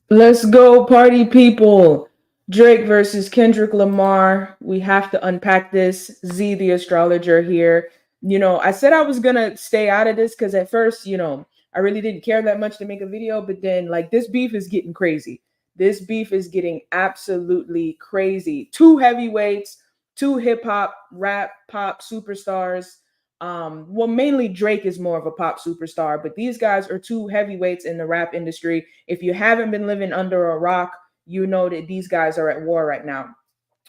Let's go, party people. Drake versus Kendrick Lamar. We have to unpack this. Z, the astrologer, here. I said I was gonna stay out of this because at first, I really didn't care that much to make a video, but then, like, this beef is getting crazy. This beef is getting absolutely crazy. Two heavyweights, two hip hop, rap, pop superstars. Well, mainly Drake is more of a pop superstar, but these guys are two heavyweights in the rap industry. If you haven't been living under a rock, you know that these guys are at war right now.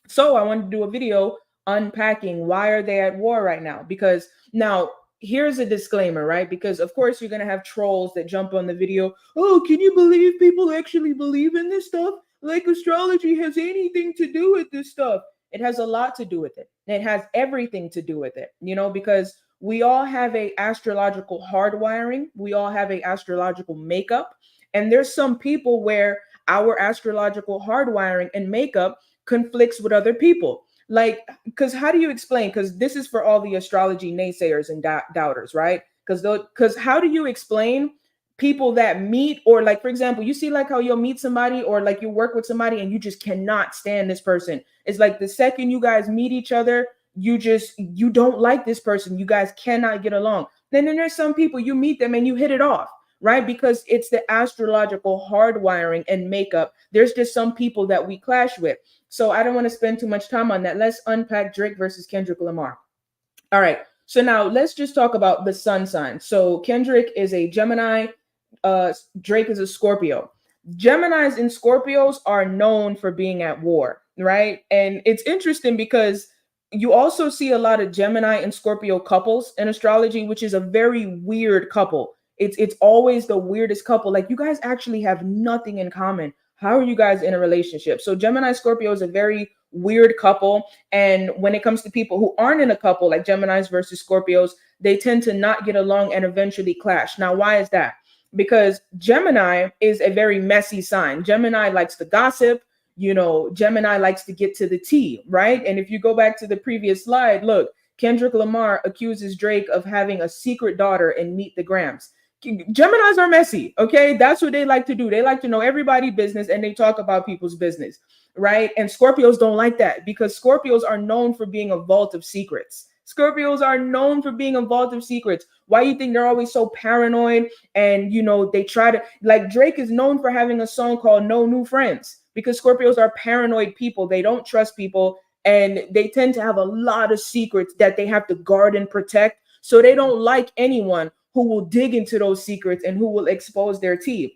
So I wanted to do a video unpacking why are they at war right now? Because now here's a disclaimer, right? Because of course you're gonna have trolls that jump on the video. Oh, can you believe people actually believe in this stuff? Like astrology has anything to do with this stuff. It has a lot to do with it. It has everything to do with it, because we all have a astrological hardwiring. We all have a astrological makeup. And there's some people where our astrological hardwiring and makeup conflicts with other people. Like, because how do you explain? Because this is for all the astrology naysayers and doubters, right? Because how do you explain people that meet, or like, for example, you see like how you'll meet somebody or like you work with somebody and you just cannot stand this person. It's like the second you guys meet each other, you don't like this person. You guys cannot get along. Then there's some people you meet them and you hit it off, right? Because it's the astrological hardwiring and makeup. There's just some people that we clash with. So I don't want to spend too much time on that. Let's unpack Drake versus Kendrick Lamar. All right. So now let's just talk about the sun sign. So Kendrick is a Gemini, Drake is a Scorpio. Geminis and Scorpios are known for being at war, right? And it's interesting because you also see a lot of Gemini and Scorpio couples in astrology, which is a very weird couple. It's always the weirdest couple. Like you guys actually have nothing in common. How are you guys in a relationship? So Gemini Scorpio is a very weird couple. And when it comes to people who aren't in a couple, like Geminis versus Scorpios, they tend to not get along and eventually clash. Now, why is that? Because Gemini is a very messy sign. Gemini likes to gossip. Gemini likes to get to the tea, right? And if you go back to the previous slide, look, Kendrick Lamar accuses Drake of having a secret daughter in Meet the Grams. Geminis are messy, okay? That's what they like to do. They like to know everybody's business and they talk about people's business, right? And Scorpios don't like that because Scorpios are known for being a vault of secrets. Scorpios are known for being a vault of secrets. Why you think they're always so paranoid? And they try to, like, Drake is known for having a song called No New Friends because Scorpios are paranoid people. They don't trust people and they tend to have a lot of secrets that they have to guard and protect. So they don't like anyone who will dig into those secrets and who will expose their teeth.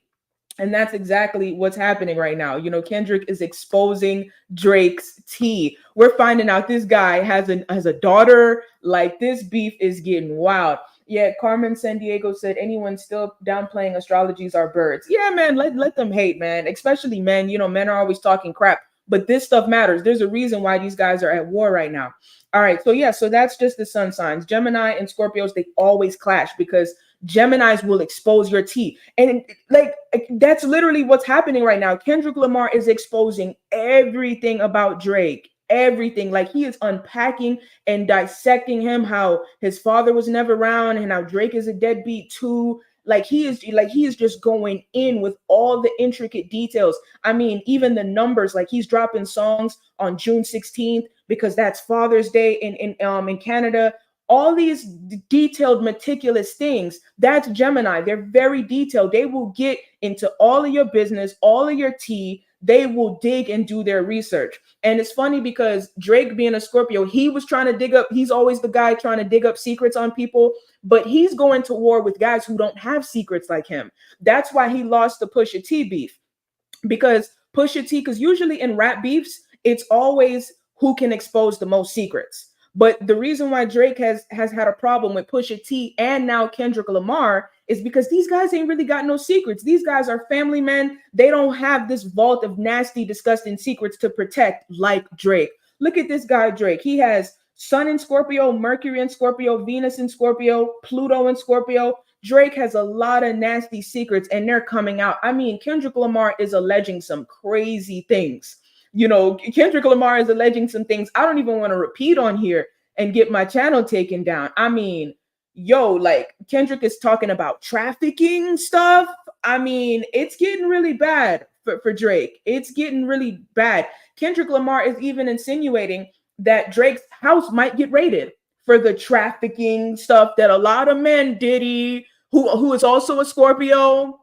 And that's exactly what's happening right now. Kendrick is exposing Drake's tea. We're finding out this guy has a daughter. Like, this beef is getting wild. Yeah, Carmen San Diego said, anyone still downplaying astrologies are birds. Yeah, man, let them hate, man. Especially men. Men are always talking crap. But this stuff matters. There's a reason why these guys are at war right now. All right, so that's just the sun signs. Gemini and Scorpios, they always clash because Geminis will expose your tea. And like that's literally what's happening right now. Kendrick Lamar is exposing everything about Drake. Everything. Like, he is unpacking and dissecting him, how his father was never around and how Drake is a deadbeat too. He is just going in with all the intricate details. I mean, even the numbers, like he's dropping songs on June 16th because that's Father's Day in Canada. All these detailed, meticulous things, that's Gemini. They're very detailed. They will get into all of your business, all of your tea. They will dig and do their research. And it's funny because Drake, being a Scorpio, he was trying to dig up, he's always the guy trying to dig up secrets on people, but he's going to war with guys who don't have secrets like him. That's why he lost the Pusha T beef. Because Pusha T, because usually in rap beefs, it's always who can expose the most secrets. But the reason why Drake has had a problem with Pusha T and now Kendrick Lamar is because these guys ain't really got no secrets. These guys are family men. They don't have this vault of nasty, disgusting secrets to protect like Drake. Look at this guy, Drake. He has Sun in Scorpio, Mercury in Scorpio, Venus in Scorpio, Pluto in Scorpio. Drake has a lot of nasty secrets and they're coming out. I mean, Kendrick Lamar is alleging some crazy things. Kendrick Lamar is alleging some things I don't even want to repeat on here and get my channel taken down. I mean, like Kendrick is talking about trafficking stuff. I mean, it's getting really bad for Drake. It's getting really bad. Kendrick Lamar is even insinuating that Drake's house might get raided for the trafficking stuff that a lot of men, Diddy, who is also a Scorpio.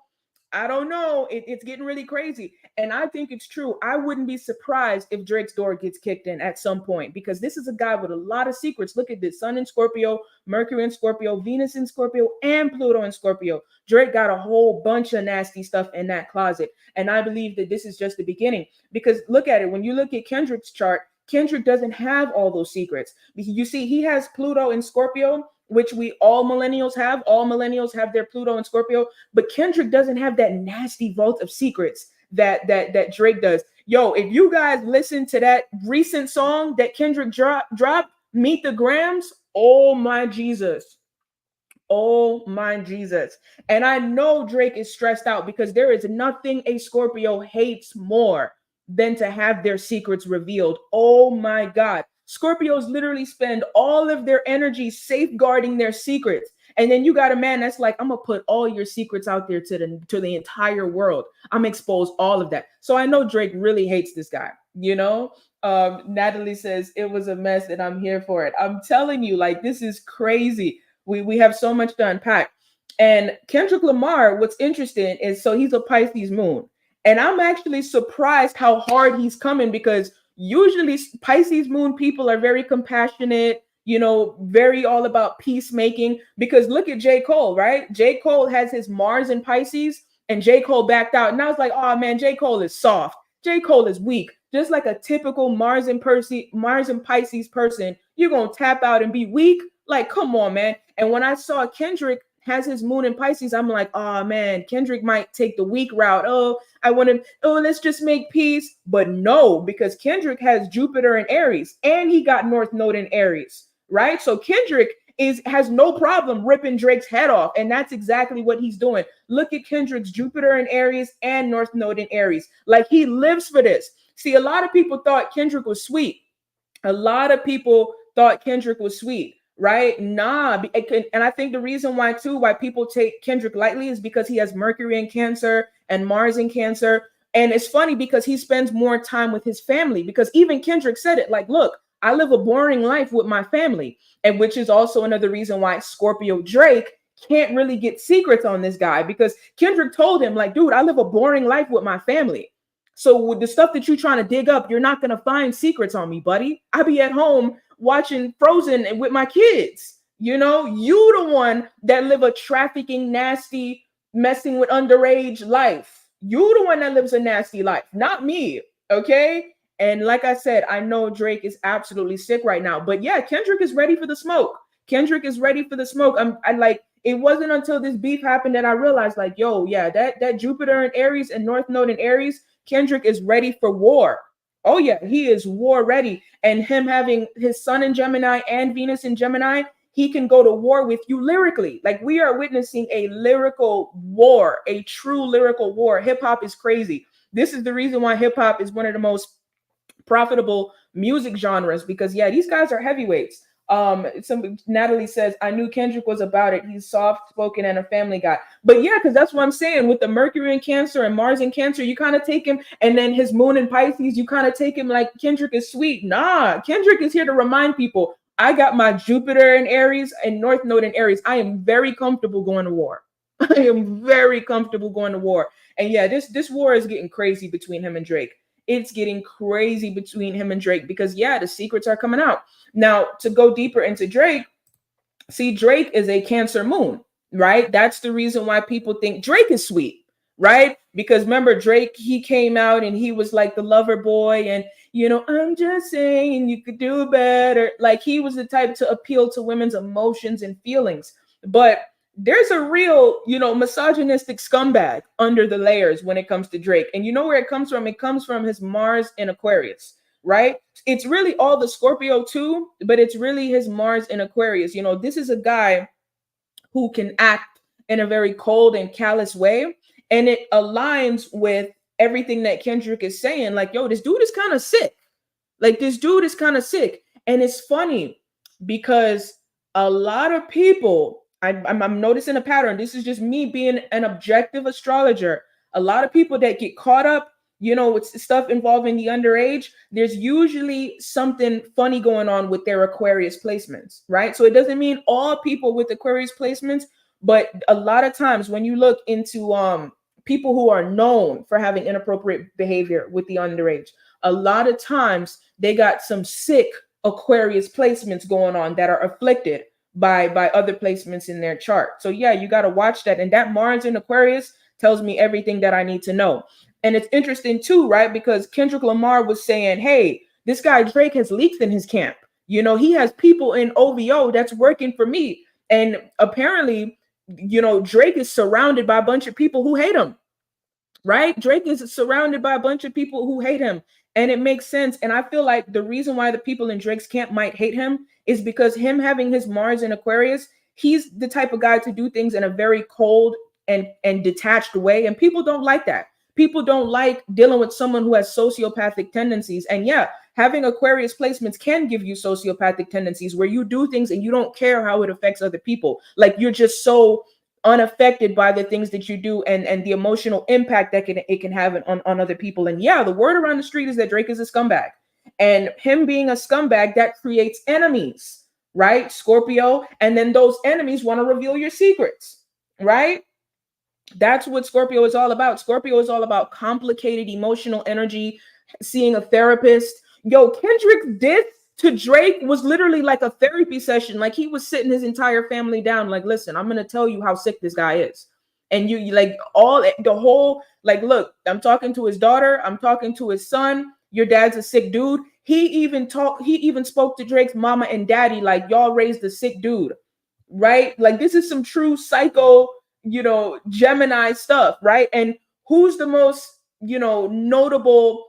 I don't know. It's getting really crazy. And I think it's true. I wouldn't be surprised if Drake's door gets kicked in at some point, because this is a guy with a lot of secrets. Look at this: Sun in Scorpio, Mercury in Scorpio, Venus in Scorpio, and Pluto in Scorpio. Drake got a whole bunch of nasty stuff in that closet. And I believe that this is just the beginning, because look at it. When you look at Kendrick's chart, Kendrick doesn't have all those secrets. You see, he has Pluto in Scorpio, which we all millennials have. All millennials have their Pluto and Scorpio, but Kendrick doesn't have that nasty vault of secrets that Drake does. Yo, if you guys listen to that recent song that Kendrick dropped, Meet the Grams, oh my Jesus. Oh my Jesus. And I know Drake is stressed out, because there is nothing a Scorpio hates more than to have their secrets revealed. Oh my God. Scorpios literally spend all of their energy safeguarding their secrets. And then you got a man that's like, I'm gonna put all your secrets out there to the entire world. I'm gonna expose all of that. So I know Drake really hates this guy, you know? Natalie says it was a mess and I'm here for it. I'm telling you, like, this is crazy. We have so much to unpack. And Kendrick Lamar, what's interesting is, so he's a Pisces moon. And I'm actually surprised how hard he's coming, because usually Pisces moon people are very compassionate, you know, very all about peacemaking. Because look at J. Cole, right? J. Cole has his Mars in Pisces, and J. Cole backed out. And I was like, oh man, J. Cole is soft. J. Cole is weak. Just like a typical Mars and Pisces person, you're going to tap out and be weak. Like, come on, man. And when I saw Kendrick has his moon in Pisces, I'm like, oh man, Kendrick might take the weak route. Oh, I want to, let's just make peace. But no, because Kendrick has Jupiter in Aries, and he got North Node in Aries, right? So Kendrick has no problem ripping Drake's head off. And that's exactly what he's doing. Look at Kendrick's Jupiter in Aries and North Node in Aries. Like, he lives for this. See, a lot of people thought Kendrick was sweet. A lot of people thought Kendrick was sweet. Right? Nah. And I think the reason why people take Kendrick lightly is because he has Mercury in Cancer and Mars in Cancer. And it's funny because he spends more time with his family, because even Kendrick said it, like, look, I live a boring life with my family. And which is also another reason why Scorpio Drake can't really get secrets on this guy, because Kendrick told him, like, dude, I live a boring life with my family. So with the stuff that you're trying to dig up, you're not going to find secrets on me, buddy. I be at home watching Frozen with my kids. You know, you the one that live a trafficking, nasty, messing with underage life. You the one that lives a nasty life, not me. Okay. And like I said, I know Drake is absolutely sick right now, but yeah, Kendrick is ready for the smoke. Kendrick is ready for the smoke. I like, it wasn't until this beef happened that I realized, like, yo, yeah, that Jupiter in Aries and North Node in Aries, Kendrick is ready for war. Oh yeah, he is war ready. And him having his Sun in Gemini and Venus in Gemini, he can go to war with you lyrically. Like, we are witnessing a lyrical war, a true lyrical war. Hip hop is crazy. This is the reason why hip hop is one of the most profitable music genres, because yeah, these guys are heavyweights. Natalie says, I knew Kendrick was about it. He's soft spoken and a family guy. But yeah, because that's what I'm saying. With the Mercury in Cancer and Mars in Cancer, you kind of take him, and then his moon in Pisces, you kind of take him like Kendrick is sweet. Nah, Kendrick is here to remind people, I got my Jupiter in Aries and North Node in Aries. I am very comfortable going to war. I am very comfortable going to war. And yeah, this war is getting crazy between him and Drake. It's getting crazy between him and Drake, because yeah, the secrets are coming out. Now, to go deeper into Drake, see, Drake is a Cancer moon, right? That's the reason why people think Drake is sweet, right? Because remember, Drake, he came out and he was like the lover boy, and, you know, I'm just saying you could do better. Like, he was the type to appeal to women's emotions and feelings. But there's a real, you know, misogynistic scumbag under the layers when it comes to Drake. And you know where it comes from? It comes from his Mars in Aquarius, right? It's really all the Scorpio too, but it's really his Mars in Aquarius. You know, this is a guy who can act in a very cold and callous way. And it aligns with everything that Kendrick is saying. Like, yo, this dude is kind of sick. Like, this dude is kind of sick. And it's funny because a lot of people, I'm noticing a pattern. This is just me being an objective astrologer. A lot of people that get caught up, with stuff involving the underage, there's usually something funny going on with their Aquarius placements, right? So it doesn't mean all people with Aquarius placements, but a lot of times when you look into people who are known for having inappropriate behavior with the underage, a lot of times they got some sick Aquarius placements going on that are afflicted by other placements in their chart. So yeah, you got to watch that. And that Mars in Aquarius tells me everything that I need to know. And it's interesting too, right? Because Kendrick Lamar was saying, hey, this guy Drake has leaks in his camp. He has people in OVO that's working for me. And apparently, Drake is surrounded by a bunch of people who hate him, right? Drake is surrounded by a bunch of people who hate him. And it makes sense. And I feel like the reason why the people in Drake's camp might hate him is because him having his Mars in Aquarius, he's the type of guy to do things in a very cold and detached way. And people don't like that. People don't like dealing with someone who has sociopathic tendencies. And yeah, having Aquarius placements can give you sociopathic tendencies where you do things and you don't care how it affects other people. Like you're just so unaffected by the things that you do and the emotional impact that it can have on other people. And yeah, the word around the street is that Drake is a scumbag. And him being a scumbag, that creates enemies, right? Scorpio. And then those enemies want to reveal your secrets, right? That's what Scorpio is all about. Scorpio is all about complicated emotional energy, seeing a therapist. Yo, Kendrick did to Drake was literally like a therapy session. Like he was sitting his entire family down. Like, listen, I'm going to tell you how sick this guy is. And you like the whole, like, look, I'm talking to his daughter. I'm talking to his son. Your dad's a sick dude. He even spoke to Drake's mama and daddy. Like, y'all raised a sick dude, right? Like, this is some true psycho, Gemini stuff, right? And who's the most, notable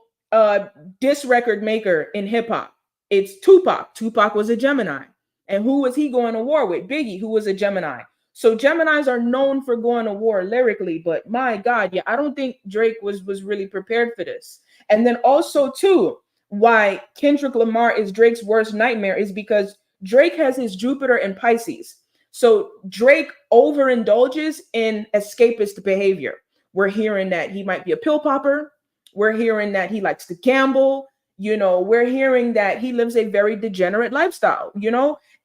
diss record maker in hip hop? It's Tupac. Tupac was a Gemini. And who was he going to war with? Biggie, who was a Gemini. So Geminis are known for going to war lyrically, but my God, yeah, I don't think Drake was really prepared for this. And then also too, why Kendrick Lamar is Drake's worst nightmare is because Drake has his Jupiter in Pisces. So Drake overindulges in escapist behavior. We're hearing that he might be a pill popper. We're hearing that he likes to gamble. We're hearing that he lives a very degenerate lifestyle,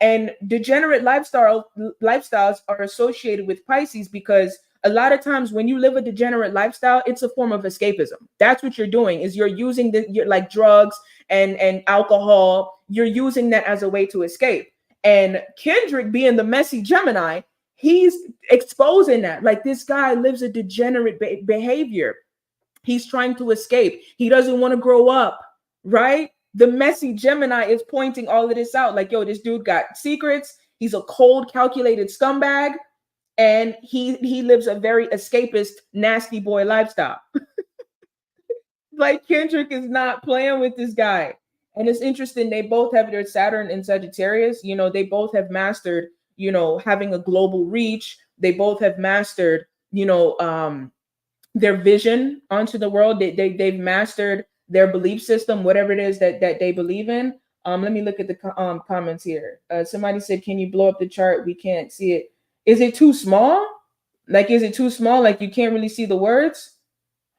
and degenerate lifestyles are associated with Pisces because a lot of times when you live a degenerate lifestyle, it's a form of escapism. That's what you're doing is you're using like drugs and alcohol. You're using that as a way to escape. And Kendrick being the messy Gemini, he's exposing that. Like this guy lives a degenerate behavior. He's trying to escape. He doesn't want to grow up, right? The messy Gemini is pointing all of this out. Like, yo, this dude got secrets. He's a cold, calculated scumbag. And he lives a very escapist, nasty boy lifestyle. Like Kendrick is not playing with this guy. And it's interesting. They both have their Saturn in Sagittarius. They both have mastered, having a global reach. They both have mastered, their vision onto the world. They've mastered their belief system, whatever it is that they believe in. Let me look at the comments here. Somebody said, can you blow up the chart? We can't see it. Is it too small? Like, is it too small? Like you can't really see the words?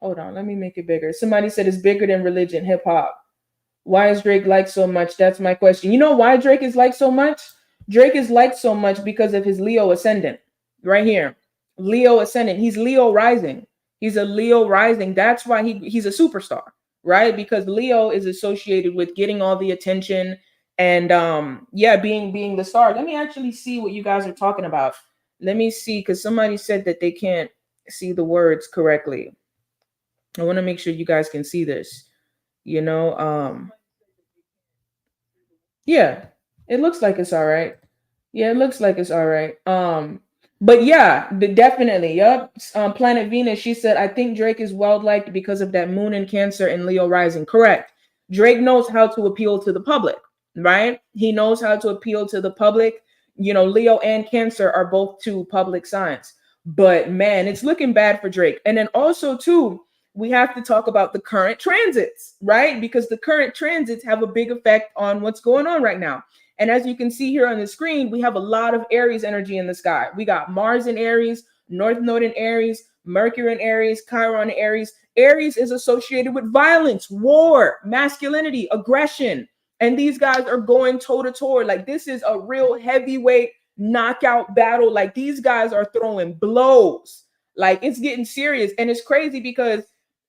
Hold on, let me make it bigger. Somebody said it's bigger than religion, hip hop. Why is Drake liked so much? That's my question. You know why Drake is liked so much? Drake is liked so much because of his Leo ascendant. Right here. Leo ascendant. He's Leo rising. He's a Leo rising. That's why he's a superstar, right? Because Leo is associated with getting all the attention and being the star. Let me actually see what you guys are talking about. Let me see, because somebody said that they can't see the words correctly. I want to make sure you guys can see this. Yeah, it looks like it's all right. Yeah, it looks like it's all right. But yeah, definitely. Yep. Planet Venus, she said, I think Drake is well liked because of that moon in Cancer and Leo rising. Correct. Drake knows how to appeal to the public, right? He knows how to appeal to the public. Leo and Cancer are both two public signs. But man, it's looking bad for Drake. And then also too, we have to talk about the current transits, right? Because the current transits have a big effect on what's going on right now. And as you can see here on the screen, we have a lot of Aries energy in the sky. We got Mars in Aries, North Node in Aries, Mercury in Aries, Chiron in Aries. Aries is associated with violence, war, masculinity, aggression. And these guys are going toe to toe. Like, this is a real heavyweight knockout battle. Like, these guys are throwing blows. Like, it's getting serious. And it's crazy because,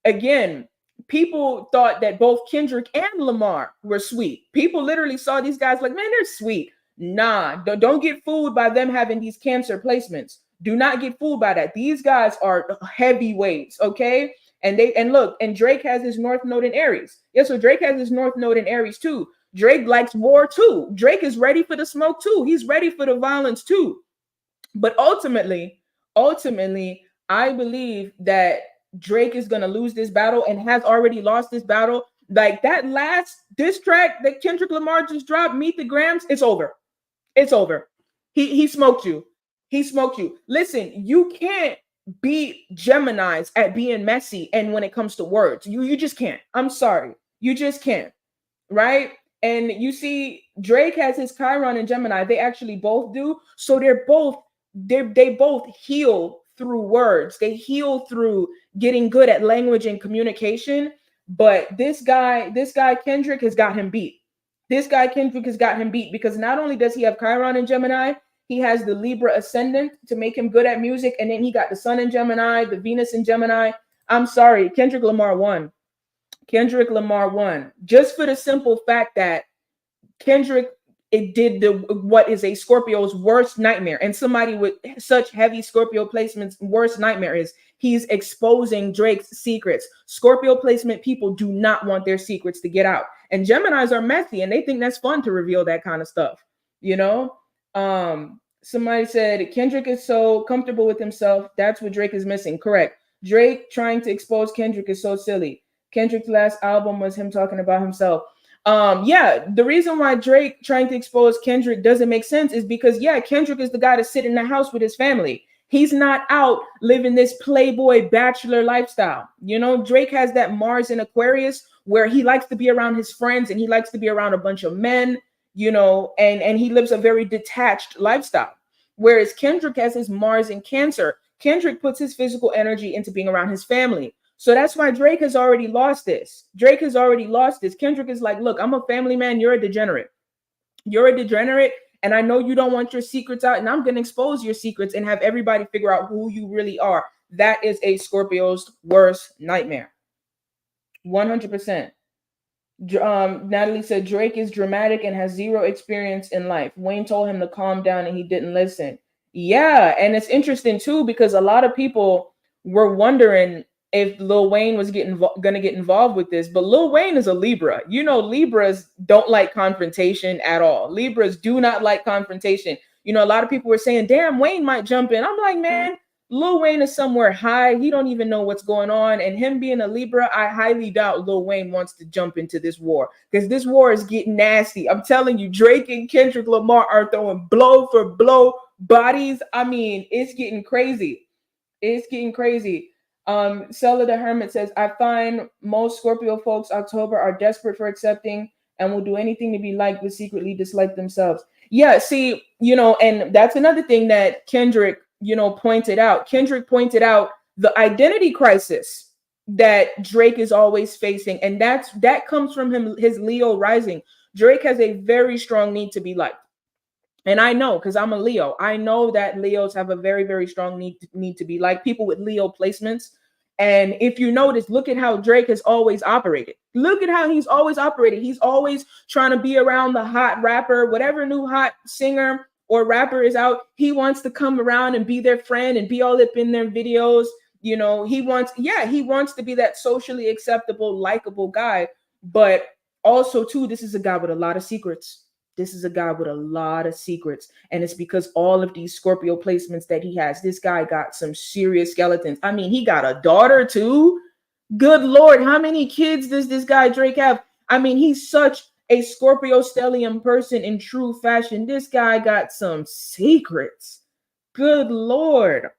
again, people thought that both Kendrick and Lamar were sweet. People literally saw these guys like, man, they're sweet. Nah, don't get fooled by them having these Cancer placements. Do not get fooled by that. These guys are heavyweights, okay? And look, and Drake has his North Node in Aries. Yeah, so Drake has his North Node in Aries too. Drake likes war too. Drake is ready for the smoke too. He's ready for the violence too. But ultimately, I believe that Drake is going to lose this battle and has already lost this battle. Like, that last diss track that Kendrick Lamar just dropped, Meet the Grams, it's over. It's over. He smoked you. He smoked you. Listen, you can't beat Geminis at being messy and when it comes to words. You just can't. I'm sorry. You just can't. Right? And you see, Drake has his Chiron and Gemini. They actually both do. So they both heal through words. They heal through getting good at language and communication. But this guy Kendrick has got him beat. This guy Kendrick has got him beat because not only does he have Chiron in Gemini, he has the Libra ascendant to make him good at music. And then he got the Sun in Gemini, the Venus in Gemini. I'm sorry, Kendrick Lamar won. Kendrick Lamar won. Just for the simple fact that Kendrick, it did what is a Scorpio's worst nightmare. And somebody with such heavy Scorpio placements, worst nightmare is he's exposing Drake's secrets. Scorpio placement people do not want their secrets to get out. And Geminis are messy and they think that's fun to reveal that kind of stuff. You know? Somebody said Kendrick is so comfortable with himself. That's what Drake is missing. Correct. Drake trying to expose Kendrick is so silly. Kendrick's last album was him talking about himself. Yeah, the reason why Drake trying to expose Kendrick doesn't make sense is because, yeah, Kendrick is the guy to sit in the house with his family. He's not out living this playboy bachelor lifestyle. You know, Drake has that Mars in Aquarius where he likes to be around his friends and he likes to be around a bunch of men, you know, and he lives a very detached lifestyle. Whereas Kendrick has his Mars in Cancer. Kendrick puts his physical energy into being around his family. So that's why Drake has already lost this. Drake has already lost this. Kendrick is like, look, I'm a family man. You're a degenerate. You're a degenerate. And I know you don't want your secrets out. And I'm going to expose your secrets and have everybody figure out who you really are. That is a Scorpio's worst nightmare. 100%. Natalie said Drake is dramatic and has zero experience in life. Wayne told him to calm down and he didn't listen. Yeah. And it's interesting too, because a lot of people were wondering if Lil Wayne was gonna get involved with this, but Lil Wayne is a Libra. You know, Libras don't like confrontation at all. Libras do not like confrontation. You know, a lot of people were saying, damn, Wayne might jump in. I'm like, man, Lil Wayne is somewhere high. He don't even know what's going on. And him being a Libra, I highly doubt Lil Wayne wants to jump into this war because this war is getting nasty. I'm telling you, Drake and Kendrick Lamar are throwing blow for blow bodies. I mean, it's getting crazy. It's getting crazy. Sella the Hermit says, I find most Scorpio folks October are desperate for accepting and will do anything to be liked but secretly dislike themselves. Yeah, see, you know, and that's another thing that Kendrick, you know, pointed out. Kendrick pointed out the identity crisis that Drake is always facing. And that comes from his Leo rising. Drake has a very strong need to be liked. And I know, because I'm a Leo, I know that Leos have a very, very strong need to be like people with Leo placements. And if you notice, look at how Drake has always operated. Look at how he's always operated. He's always trying to be around the hot rapper, whatever new hot singer or rapper is out. He wants to come around and be their friend and be all up in their videos. You know, he wants to be that socially acceptable, likable guy. But also, too, this is a guy with a lot of secrets. This is a guy with a lot of secrets. And it's because all of these Scorpio placements that he has, this guy got some serious skeletons. I mean, he got a daughter too. Good Lord. How many kids does this guy Drake have? I mean, he's such a Scorpio stellium person in true fashion. This guy got some secrets. Good Lord.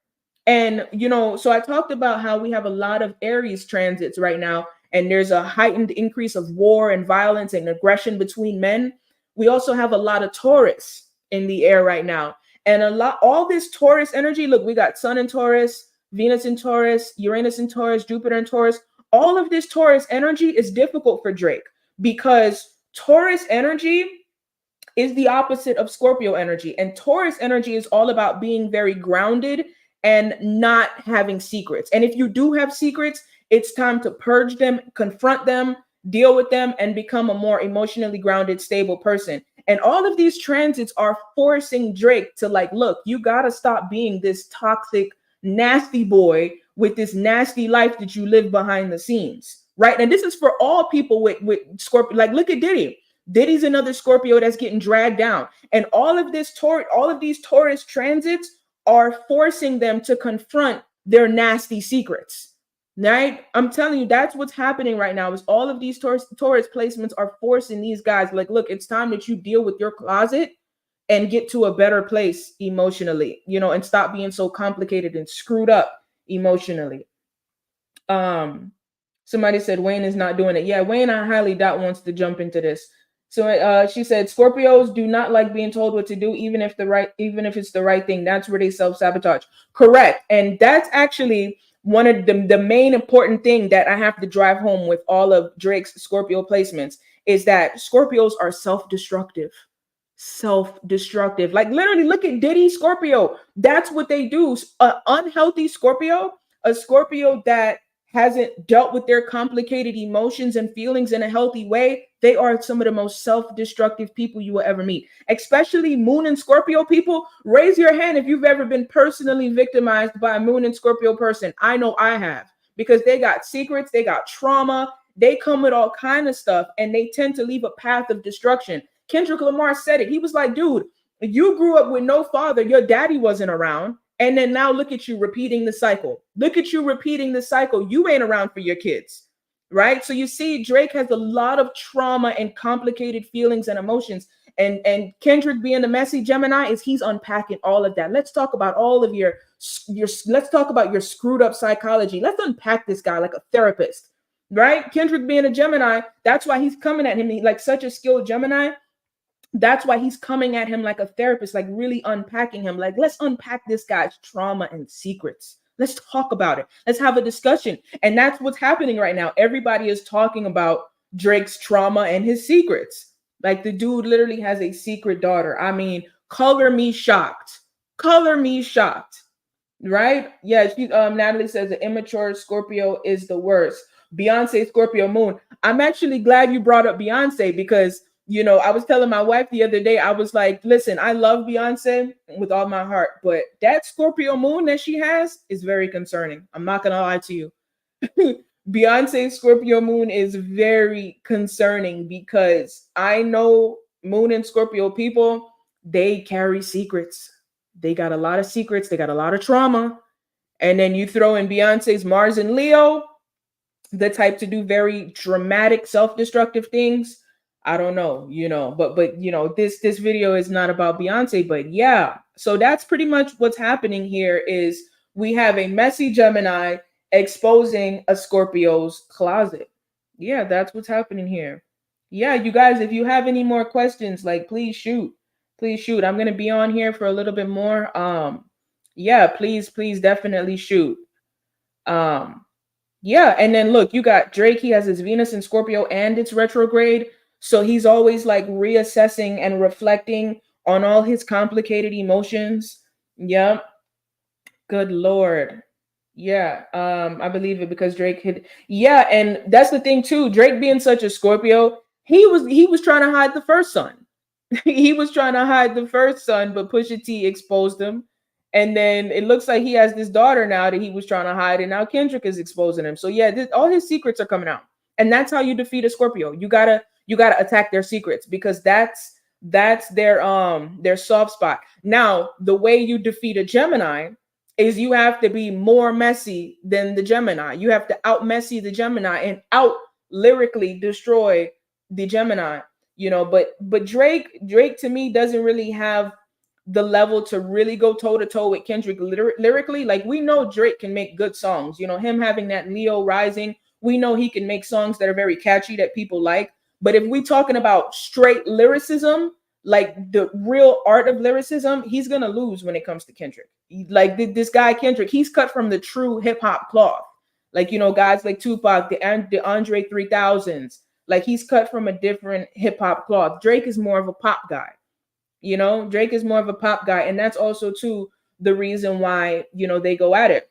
And, you know, so I talked about how we have a lot of Aries transits right now. And there's a heightened increase of war and violence and aggression between men. We also have a lot of Taurus in the air right now. And all this Taurus energy, look, we got Sun in Taurus, Venus in Taurus, Uranus in Taurus, Jupiter in Taurus. All of this Taurus energy is difficult for Drake because Taurus energy is the opposite of Scorpio energy. And Taurus energy is all about being very grounded and not having secrets. And if you do have secrets, it's time to purge them, confront them, deal with them, and become a more emotionally grounded, stable person. And all of these transits are forcing Drake to like, look, you got to stop being this toxic, nasty boy with this nasty life that you live behind the scenes. Right. And this is for all people with Scorpio. Like, look at Diddy. Diddy's another Scorpio that's getting dragged down. And all of these Taurus transits are forcing them to confront their nasty secrets. Right? I'm telling you, that's what's happening right now. Is all of these Taurus placements are forcing these guys like, look, it's time that you deal with your closet and get to a better place emotionally, and stop being so complicated and screwed up emotionally. Somebody said Wayne is not doing it. Yeah, Wayne, I highly doubt wants to jump into this. So she said Scorpios do not like being told what to do, even if it's the right thing. That's where they self-sabotage. Correct. And that's actually one of the main important thing that I have to drive home with all of Drake's Scorpio placements is that Scorpios are self-destructive. Self-destructive. Like literally look at Diddy Scorpio. That's what they do. An unhealthy Scorpio, a Scorpio that hasn't dealt with their complicated emotions and feelings in a healthy way, they are some of the most self-destructive people you will ever meet. Especially Moon and Scorpio people. Raise your hand if you've ever been personally victimized by a Moon and Scorpio person. I know I have, because they got secrets, they got trauma, they come with all kind of stuff, and they tend to leave a path of destruction. Kendrick Lamar said it. He was like, dude, you grew up with no father, your daddy wasn't around. And then now look at you repeating the cycle. Look at you repeating the cycle. You ain't around for your kids, right? So you see, Drake has a lot of trauma and complicated feelings and emotions. And Kendrick being the messy Gemini is he's unpacking all of that. Let's talk about all of your let's talk about your screwed up psychology. Let's unpack this guy like a therapist, right? Kendrick being a Gemini, that's why he's coming at him like such a skilled Gemini. That's why he's coming at him like a therapist, like really unpacking him. Like, let's unpack this guy's trauma and secrets. Let's talk about it. Let's have a discussion. And that's what's happening right now. Everybody is talking about Drake's trauma and his secrets. Like the dude literally has a secret daughter. I mean, color me shocked. Color me shocked. Right? Yeah, Natalie says the immature Scorpio is the worst. Beyonce, Scorpio moon. I'm actually glad you brought up Beyonce because I was telling my wife the other day, I was like, listen, I love Beyonce with all my heart, but that Scorpio moon that she has is very concerning. I'm not going to lie to you. Beyonce's Scorpio moon is very concerning because I know moon and Scorpio people, they carry secrets. They got a lot of secrets. They got a lot of trauma. And then you throw in Beyonce's Mars and Leo, the type to do very dramatic, self-destructive things. I don't know, but this video is not about Beyonce, but yeah. So that's pretty much what's happening here is we have a messy Gemini exposing a Scorpio's closet. Yeah, that's what's happening here. Yeah, you guys, if you have any more questions, like please shoot. Please shoot. I'm going to be on here for a little bit more. Yeah, please definitely shoot. Yeah, and then look, you got Drake, he has his Venus in Scorpio and it's retrograde. So he's always like reassessing and reflecting on all his complicated emotions. Yep. Good Lord. Yeah. I believe it because Drake had. Yeah. And that's the thing too. Drake being such a Scorpio, he was trying to hide the first son. He was trying to hide the first son, but Pusha T exposed him. And then it looks like he has this daughter now that he was trying to hide. And now Kendrick is exposing him. So yeah, all his secrets are coming out. And that's how you defeat a Scorpio. You gotta attack their secrets because that's their soft spot. Now, the way you defeat a Gemini is you have to be more messy than the Gemini. You have to out messy the Gemini and out lyrically destroy the Gemini. But Drake to me doesn't really have the level to really go toe to toe with Kendrick lyrically. Like we know Drake can make good songs. Him having that Leo rising, we know he can make songs that are very catchy that people like. But if we're talking about straight lyricism, like the real art of lyricism, he's gonna lose when it comes to Kendrick. Like this guy Kendrick, he's cut from the true hip hop cloth. Like, you know, guys like Tupac, the Andre 3000s, like he's cut from a different hip hop cloth. Drake is more of a pop guy. You know, Drake is more of a pop guy, and that's also too the reason why, you know, they go at it.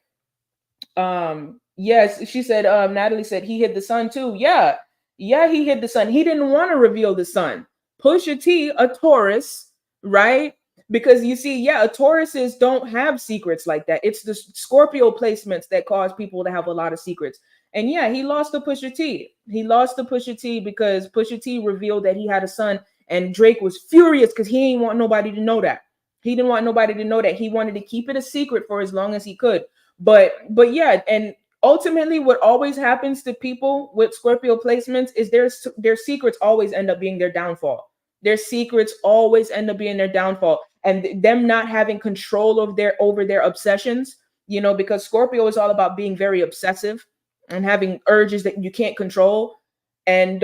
Yes, she said, Natalie said he hid the sun too. Yeah, yeah, he hid the sun. He didn't want to reveal the sun. Pusha T, a Taurus, right? Because you see, yeah, Tauruses don't have secrets like that. It's the Scorpio placements that cause people to have a lot of secrets. And yeah, he lost to Pusha T. He lost to Pusha T because Pusha T revealed that he had a son, and Drake was furious because he didn't want nobody to know that. He didn't want nobody to know that. He wanted to keep it a secret for as long as he could. But yeah, and ultimately what always happens to people with Scorpio placements is their secrets always end up being their downfall. Their secrets always end up being their downfall, and them not having control of over their obsessions, you know, because Scorpio is all about being very obsessive and having urges that you can't control. And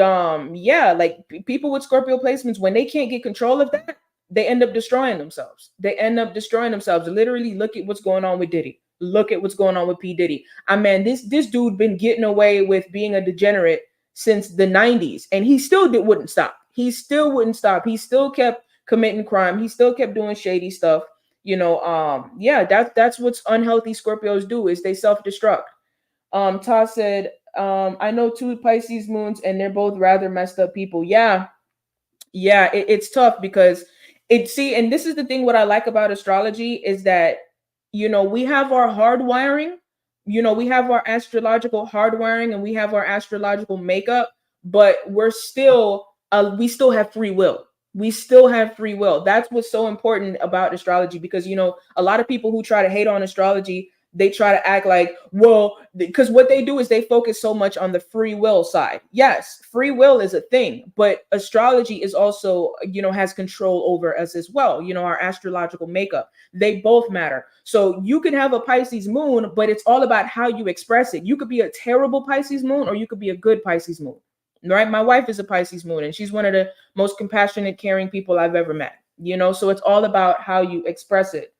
yeah, like people with Scorpio placements, when they can't get control of that, they end up destroying themselves. They end up destroying themselves. Literally, look at what's going on with Diddy. Look at what's going on with P. Diddy. I mean, this dude been getting away with being a degenerate since the 90s, and he still wouldn't stop. He still wouldn't stop. He still kept committing crime. He still kept doing shady stuff. You know, yeah, that's what's unhealthy Scorpios do, is they self-destruct. Todd said, I know two Pisces moons, and they're both rather messed up people. Yeah, yeah, it's tough because and this is the thing. What I like about astrology is that, you know, we have our hardwiring, you know, we have our astrological hardwiring, and we have our astrological makeup, but we still have free will. We still have free will. That's what's so important about astrology, because, you know, a lot of people who try to hate on astrology, they try to act like, well, because what they do is they focus so much on the free will side. Yes, free will is a thing, but astrology is also, you know, has control over us as well. You know, our astrological makeup, they both matter. So you can have a Pisces moon, but it's all about how you express it. You could be a terrible Pisces moon, or you could be a good Pisces moon, right? My wife is a Pisces moon, and she's one of the most compassionate, caring people I've ever met, you know? So it's all about how you express it,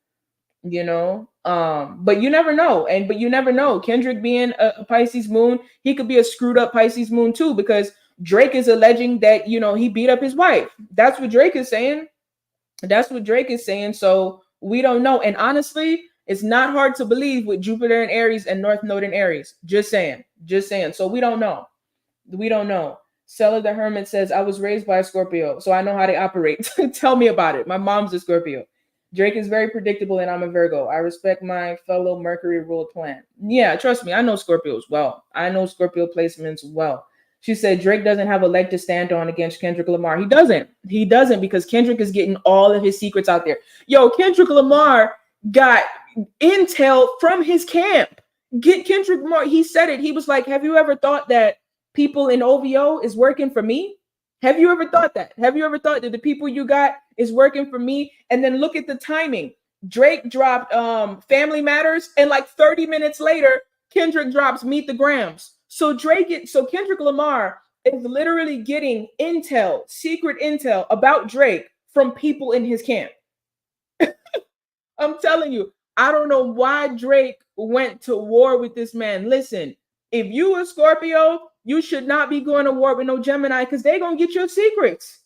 you know? But you never know. But you never know. Kendrick being a Pisces moon, he could be a screwed up Pisces moon too, because Drake is alleging that, you know, he beat up his wife. That's what Drake is saying. That's what Drake is saying. So we don't know. And honestly, it's not hard to believe with Jupiter in Aries and North Node in Aries. Just saying. Just saying. So we don't know. We don't know. Stella the Hermit says, I was raised by a Scorpio, so I know how they operate. Tell me about it. My mom's a Scorpio. Drake is very predictable, and I'm a Virgo. I respect my fellow Mercury ruled planet. Yeah, trust me, I know Scorpios well. I know Scorpio placements well. She said Drake doesn't have a leg to stand on against Kendrick Lamar. He doesn't. He doesn't, because Kendrick is getting all of his secrets out there. Yo, Kendrick Lamar got intel from his camp. Get Kendrick Lamar. He said it. He was like, have you ever thought that people in OVO is working for me? Have you ever thought that? Have you ever thought that the people you got is working for me? And then look at the timing. Drake dropped Family Matters, and like 30 minutes later, Kendrick drops Meet the Grams. So Kendrick Lamar is literally getting intel, secret intel about Drake from people in his camp. I'm telling you, I don't know why Drake went to war with this man. Listen, if you a Scorpio, you should not be going to war with no Gemini, because they're gonna get your secrets.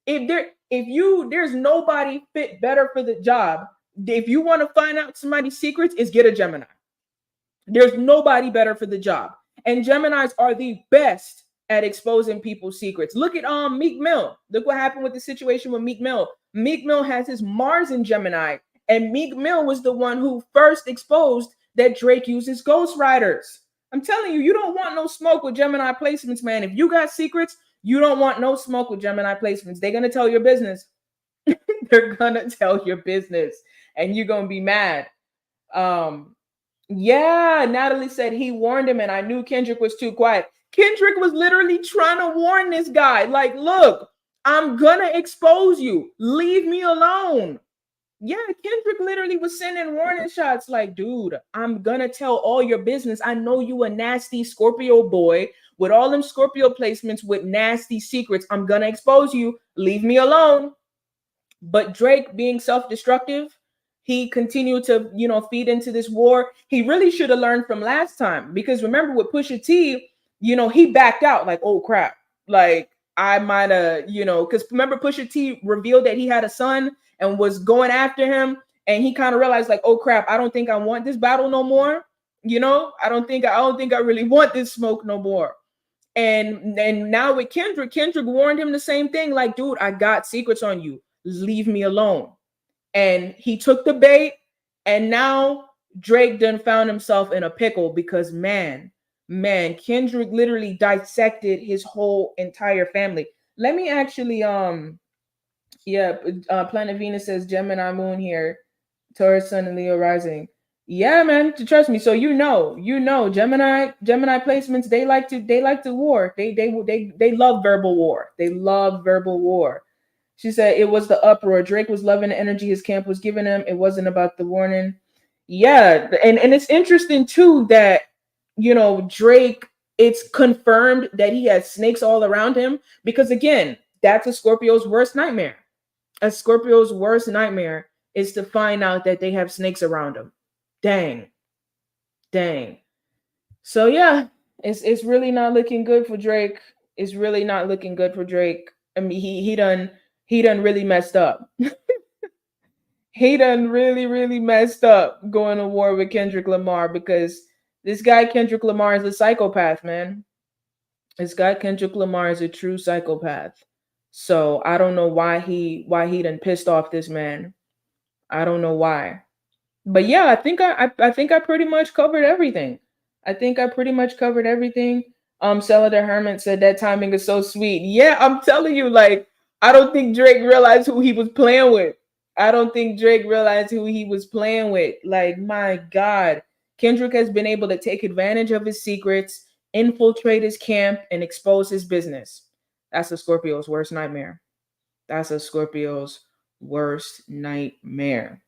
There's nobody fit better for the job. If you want to find out somebody's secrets, is get a Gemini. There's nobody better for the job. And Geminis are the best at exposing people's secrets. Look at Meek Mill. Look what happened with the situation with Meek Mill. Meek Mill has his Mars in Gemini, and Meek Mill was the one who first exposed that Drake uses ghostwriters. I'm telling you, you don't want no smoke with Gemini placements, man. If you got secrets, you don't want no smoke with Gemini placements. They're going to tell your business. They're going to tell your business, and you're going to be mad. Yeah, Natalie said he warned him, and I knew Kendrick was too quiet. Kendrick was literally trying to warn this guy. Like, look, I'm going to expose you. Leave me alone. Yeah, Kendrick literally was sending warning shots like, dude, I'm gonna tell all your business. I know you a nasty Scorpio boy with all them Scorpio placements with nasty secrets. I'm gonna expose you. Leave me alone. But Drake being self-destructive, he continued to, feed into this war. He really should have learned from last time, because remember with Pusha T, he backed out like, oh crap, like I might have, because remember Pusha T revealed that he had a son and was going after him, and he kind of realized like, oh crap, I don't think I want this battle no more. I don't think I really want this smoke no more. And now with Kendrick warned him the same thing, like, dude, I got secrets on you. Leave me alone. And he took the bait, and now Drake done found himself in a pickle, because man, Kendrick literally dissected his whole entire family. Let me actually yeah, Planet Venus says Gemini moon here, Taurus sun and Leo rising. Yeah, man, trust me. So Gemini placements. They like to war. They love verbal war. They love verbal war. She said it was the uproar. Drake was loving the energy his camp was giving him. It wasn't about the warning. Yeah, and it's interesting too that Drake. It's confirmed that he has snakes all around him, because again, that's a Scorpio's worst nightmare. A Scorpio's worst nightmare is to find out that they have snakes around them. Dang, dang. So yeah, it's really not looking good for Drake. It's really not looking good for Drake. I mean, he done really messed up. He done really messed up going to war with Kendrick Lamar, because this guy Kendrick Lamar is a psychopath, man. This guy Kendrick Lamar is a true psychopath. So I don't know why he done pissed off this man. I don't know why. But yeah, I think I pretty much covered everything. I think I pretty much covered everything. Cellular Hermit said that timing is so sweet. Yeah, I'm telling you, like, I don't think Drake realized who he was playing with. I don't think Drake realized who he was playing with. Like, my God. Kendrick has been able to take advantage of his secrets, infiltrate his camp, and expose his business. That's a Scorpio's worst nightmare. That's a Scorpio's worst nightmare.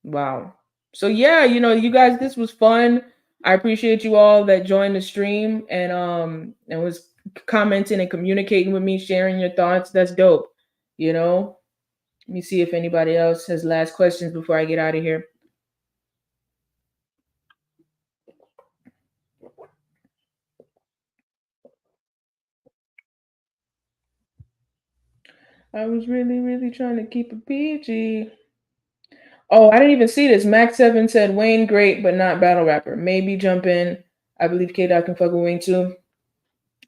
Wow. So yeah, you guys, this was fun. I appreciate you all that joined the stream and was commenting and communicating with me, sharing your thoughts. That's dope. You know. Let me see if anybody else has last questions before I get out of here. I was really trying to keep it PG. Oh, I didn't even see this. Max Seven said Wayne great, but not battle rapper. Maybe jump in. I believe K Dot can fuck with Wayne too.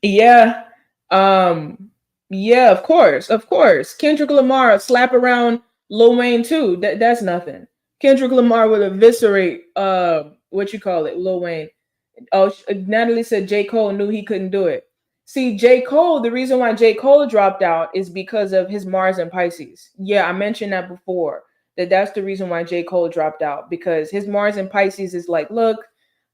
Yeah. Um. Yeah. Of course. Of course. Kendrick Lamar slap around Lil Wayne too. That's nothing. Kendrick Lamar will eviscerate. What you call it, Lil Wayne. Oh, Natalie said J. Cole knew he couldn't do it. See, J. Cole, the reason why J. Cole dropped out is because of his Mars and Pisces. Yeah, I mentioned that before. That's the reason why J. Cole dropped out, because his Mars and Pisces is like, look,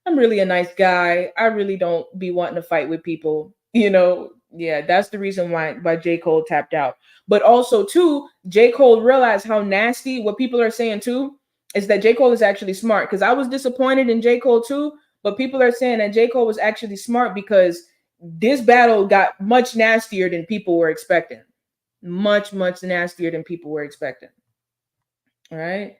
I'm really a nice guy. I really don't be wanting to fight with people. Yeah, that's the reason why J. Cole tapped out. But also, too, J. Cole realized how nasty, what people are saying too, is that J. Cole is actually smart. Because I was disappointed in J. Cole too, but people are saying that J. Cole was actually smart, because this battle got much nastier than people were expecting. Much nastier than people were expecting. All right.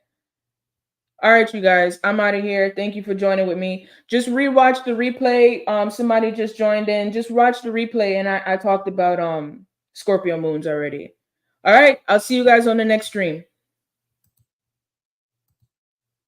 All right, you guys, I'm out of here. Thank you for joining with me. Just rewatch the replay. Somebody just joined in. Just watch the replay, and I talked about Scorpio moons already. All right, I'll see you guys on the next stream.